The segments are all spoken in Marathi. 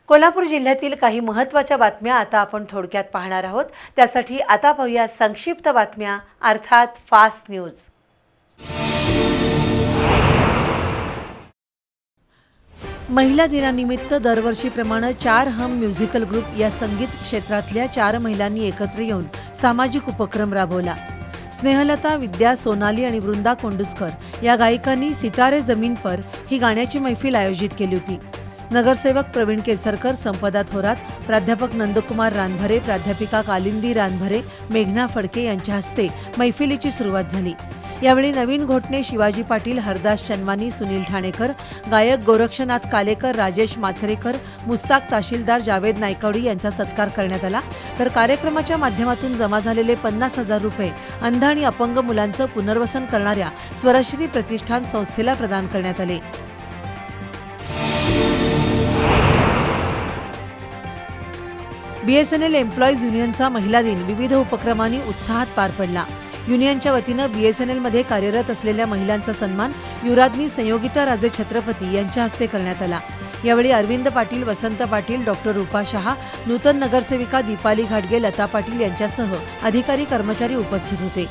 कोल्हापूर जिल्ह्यातील काही महत्त्वाच्या बातम्या आता आपण थोडक्यात पाहणार आहोत। त्यासाठी आता पाहूया संक्षिप्त बातम्या अर्थात फास्ट न्यूज। महिला दिनानिमित्त दरवर्षीप्रमाणे 4 हम म्युझिकल ग्रुप या संगीत क्षेत्रातल्या 4 महिलांनी एकत्र येऊन सामाजिक उपक्रम राबवला। स्नेहलता, विद्या, सोनाली आणि वृंदा कोंडुस्कर या गायिकांनी सितारे जमीन पर ही गाण्याची मैफिल आयोजित केली होती। नगरसेवक प्रवीण केसरकर, संपदा थोरात, प्राध्यापक नंदकुमार रानभरे, प्राध्यापिका कालिंदी रानभरे, मेघना फडके यांच्या हस्ते मैफिलीची सुरुवात झाली। यावेळी नवीन घोटणे, शिवाजी पाटील, हरदास चन्मानी, सुनील ठाणेकर, गायक गोरक्षनाथ कालेकर, राजेश माथरेकर, मुस्ताक तहसीलदार जावेद नायकवडी यांचा सत्कार करण्यात आला। तर कार्यक्रमाच्या माध्यमातून जमा झालेले 50,000 रुपये अंध आणि अपंग मुलांचं पुनर्वसन करणाऱ्या स्वरश्री प्रतिष्ठान संस्थेला प्रदान करण्यात आले। बीएसएनएल एम्प्लॉईज युनियनचा महिला दिन विविध उपक्रमांनी उत्साहात पार पडला। युनियनच्या वतीनं बीएसएनएलमध्ये कार्यरत असलेल्या महिलांचा सन्मान युवराज्ञी संयोगिता राजे छत्रपती यांच्या हस्ते करण्यात आला। यावेळी अरविंद पाटील, वसंत पाटील, डॉक्टर रूपा शहा, नूतन नगरसेविका दीपाली घाटगे, लता पाटील यांच्यासह अधिकारी कर्मचारी उपस्थित होते।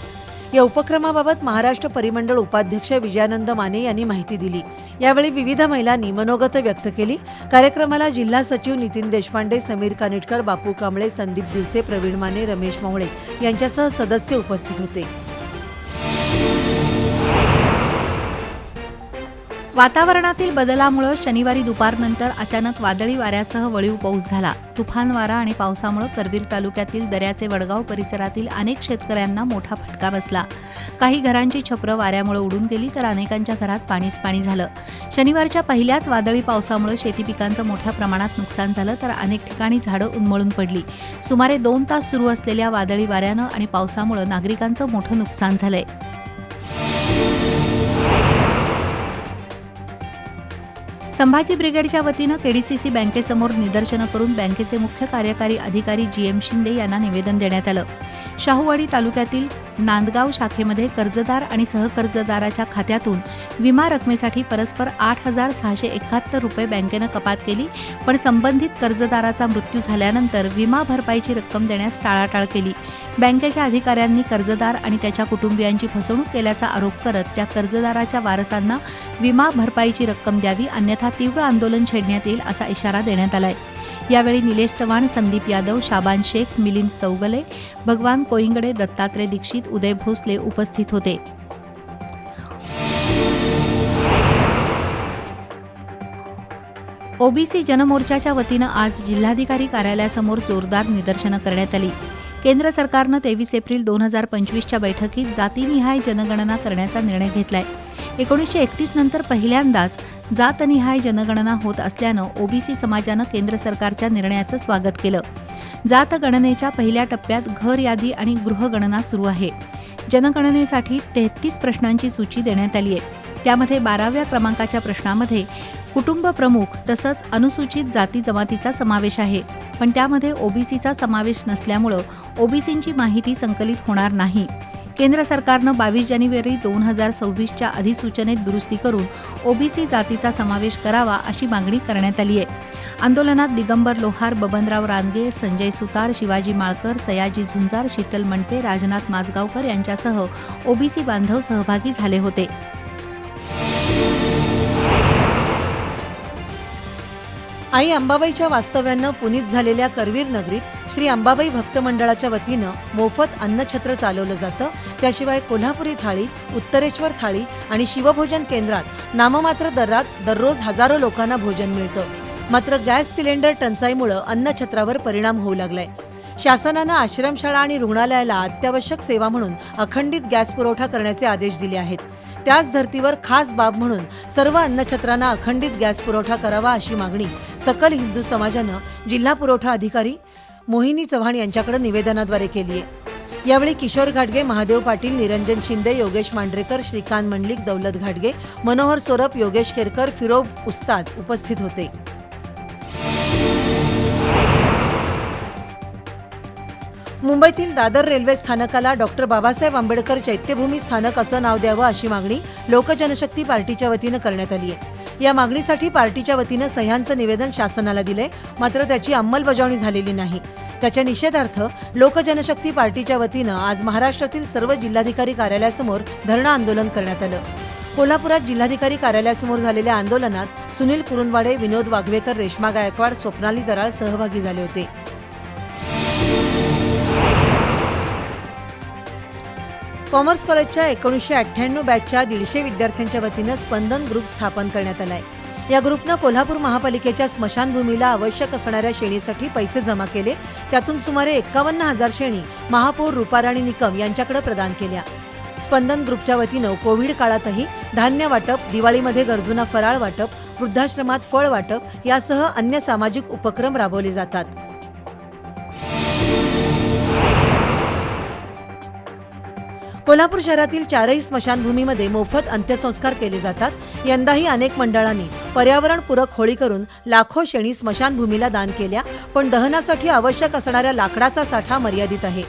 या उपक्रमाबाबत महाराष्ट्र परिमंडळ उपाध्यक्ष विजयानंद माने यांनी माहिती दिली। यावेळी विविध महिलांनी मनोगत व्यक्त केली। कार्यक्रमाला जिल्हा सचिव नितीन देशपांडे, समीर कानिटकर, बापू कांबळे, संदीप दिवसे, प्रवीण माने, रमेश मावळे यांच्यासह सदस्य उपस्थित होते। वातावरणातील बदलामुळे शनिवारी दुपारनंतर अचानक वादळी वाऱ्यासह वळीव पाऊस झाला। तुफान वारा आणि पावसामुळे करवीर तालुक्यातील दर्याचे वडगाव परिसरातील अनेक शेतकऱ्यांना मोठा फटका बसला। काही घरांची छपरं वाऱ्यामुळे उडून गेली तर अनेकांच्या घरात पाणीच पाणी झालं। शनिवारच्या पहिल्याच वादळी पावसामुळे शेती पिकांचं मोठ्या प्रमाणात नुकसान झालं तर अनेक ठिकाणी झाडं उन्मळून पडली। सुमारे 2 तास सुरू असलेल्या वादळी वाऱ्यानं आणि पावसामुळे नागरिकांचं मोठं नुकसान झालंय। संभाजी ब्रिगेडच्या वतीनं केडीसीसी बँकेसमोर निदर्शनं करून बँकेचे मुख्य कार्यकारी अधिकारी GM शिंदे यांना निवेदन देण्यात आलं। शाहूवाडी तालुक्यातील नांदगाव शाखेमध्ये कर्जदार आणि सहकर्जदाराच्या खात्यातून विमा रकमेसाठी परस्पर 8,671 रुपये बँकेनं कपात केली, पण संबंधित कर्जदाराचा मृत्यू झाल्यानंतर विमा भरपाईची रक्कम देण्यास टाळाटाळ केली। बँकेच्या अधिकाऱ्यांनी कर्जदार आणि त्याच्या कुटुंबियांची फसवणूक केल्याचा आरोप करत त्या कर्जदाराच्या वारसांना विमा भरपाईची रक्कम द्यावी, अन्यथा तीव्र आंदोलन छेडण्यात येईल असा इशारा देण्यात आलाय। यावेळी निलेश चव्हाण, संदीप यादव, शाबान शेख, मिलिंद चौगले, भगवान कोईंगडे, दत्तात्रय दीक्षित, उदय भोसले उपस्थित होते। ओबीसी जनमोर्चाच्या वतीनं आज जिल्हाधिकारी कार्यालयासमोर जोरदार निदर्शनं करण्यात आली। केंद्र सरकारनं 23 एप्रिल 2025च्या बैठकीत जातीनिहाय जनगणना करण्याचा निर्णय घेतलाय। 1931 नंतर पहिल्यांदाच जातनिहाय जनगणना होत असल्यानं ओबीसी समाजानं केंद्र सरकारच्या निर्णयाचं स्वागत केलं। जातगणनेच्या पहिल्या टप्प्यात घर यादी आणि गृहगणना सुरू आहे। जनगणनेसाठी 33 प्रश्नांची सूची देण्यात आली आहे। त्यामध्ये 12व्या क्रमांकाच्या प्रश्नामध्ये कुटुंब प्रमुख तसंच अनुसूचित जाती जमातीचा समावेश आहे, पण त्यामध्ये ओबीसीचा समावेश नसल्यामुळं ओबीसींची माहिती संकलित होणार नाही। केंद्र सरकारनं 22 जानेवारी 2026च्या अधिसूचनेत दुरुस्ती करून ओबीसी जातीचा समावेश करावा अशी मागणी करण्यात आली आहे। आंदोलनात दिगंबर लोहार, बबनराव रानगे, संजय सुतार, शिवाजी माळकर, सयाजी झुंजार, शीतल मणपे, राजनाथ माजगावकर यांच्यासह ओबीसी बांधव सहभागी झाले होते। आई अंबाबाईच्या वास्तव्यानं पुनीत झालेल्या करवीर नगरीत श्री अंबाबाई भक्त मंडळाच्या वतीनं मोफत अन्नछत्र चालवलं जातं। त्याशिवाय कोल्हापुरी थाळी, उत्तरेश्वर थाळी आणि शिवभोजन केंद्रात नाममात्र दरात दररोज हजारो लोकांना भोजन मिळतं। मात्र गॅस सिलेंडर टंचाईमुळे अन्नछत्रावर परिणाम होऊ लागलाय। शासनानं आश्रमशाळा आणि रुग्णालयाला अत्यावश्यक सेवा म्हणून अखंडित गॅस पुरवठा करण्याचे आदेश दिले आहेत। त्याच धर्तीवर खास बाब म्हणून सर्व अन्नछत्रांना अखंडित गॅस पुरवठा करावा अशी मागणी सकल हिंदू समाजानं जिल्हा पुरवठा अधिकारी मोहिनी चव्हाण यांच्याकडे निवेदनाद्वारे केली आहे। यावेळी किशोर घाटगे, महादेव पाटील, निरंजन शिंदे, योगेश मांढरेकर, श्रीकांत मंडलिक, दौलत घाटगे, मनोहर सोरप, योगेश केरकर, फिरोब उस्ताद उपस्थित होते। मुंबईतील दादर रेल्वे स्थानकाला डॉक्टर बाबासाहेब आंबेडकर चैत्यभूमी स्थानक असं नाव द्यावं अशी मागणी लोकजनशक्ती पार्टीच्या वतीनं करण्यात आली आहे। या मागणीसाठी पार्टीच्या वतीनं सह्यांचं निवेदन शासनाला दिले, मात्र त्याची अंमलबजावणी झालेली नाही. त्याच्या निषेधार्थ लोकजनशक्ती पार्टीच्या वतीनं आज महाराष्ट्रातील सर्व जिल्हाधिकारी कार्यालयासमोर धरणं आंदोलन करण्यात आलं. कोल्हापुरात जिल्हाधिकारी कार्यालयासमोर झालेल्या आंदोलनात सुनील कुरुंदवाडे, विनोद वाघवेकर, रेश्मा गायकवाड, स्वप्नाली दराळ सहभागी झाले होते. कॉमर्स कॉलेजच्या 1998 बॅचच्या 150 विद्यार्थ्यांच्या वतीनं स्पंदन ग्रुप स्थापन करण्यात आलाय. या ग्रुपनं कोल्हापूर महापालिकेच्या स्मशानभूमीला आवश्यक असणाऱ्या शेणीसाठी पैसे जमा केले. त्यातून सुमारे 51,000 शेणी महापौर रूपाराणी निकम यांच्याकडे प्रदान केल्या. स्पंदन ग्रुपच्या वतीनं कोविड काळातही धान्य वाटप, दिवाळीमध्ये गरजूंना फराळ वाटप, वृद्धाश्रमात फळ वाटप यासह अन्य सामाजिक उपक्रम राबवले जातात. कोल्हापूर शहरातील 4ही स्मशानभूमीमध्ये मोफत अंत्यसंस्कार केले जातात. यंदाही अनेक मंडळांनी पर्यावरणपूरक होळी करून लाखो शेणी स्मशानभूमीला दान केल्या, पण दहनासाठी आवश्यक असणाऱ्या लाकडाचा साठा मर्यादित आहे.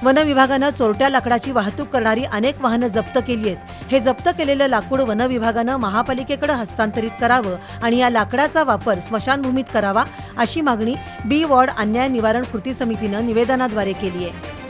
वन विभागानं चोरट्या लाकडाची वाहतूक करणारी अनेक वाहनं जप्त केली आहेत. हे जप्त केलेलं लाकूड वन विभागानं महापालिकेकडे हस्तांतरित करावं आणि या लाकडाचा वापर स्मशानभूमीत करावा, अशी मागणी बी वॉर्ड अन्याय निवारण कृती समितीनं निवेदनाद्वारे केली आहे.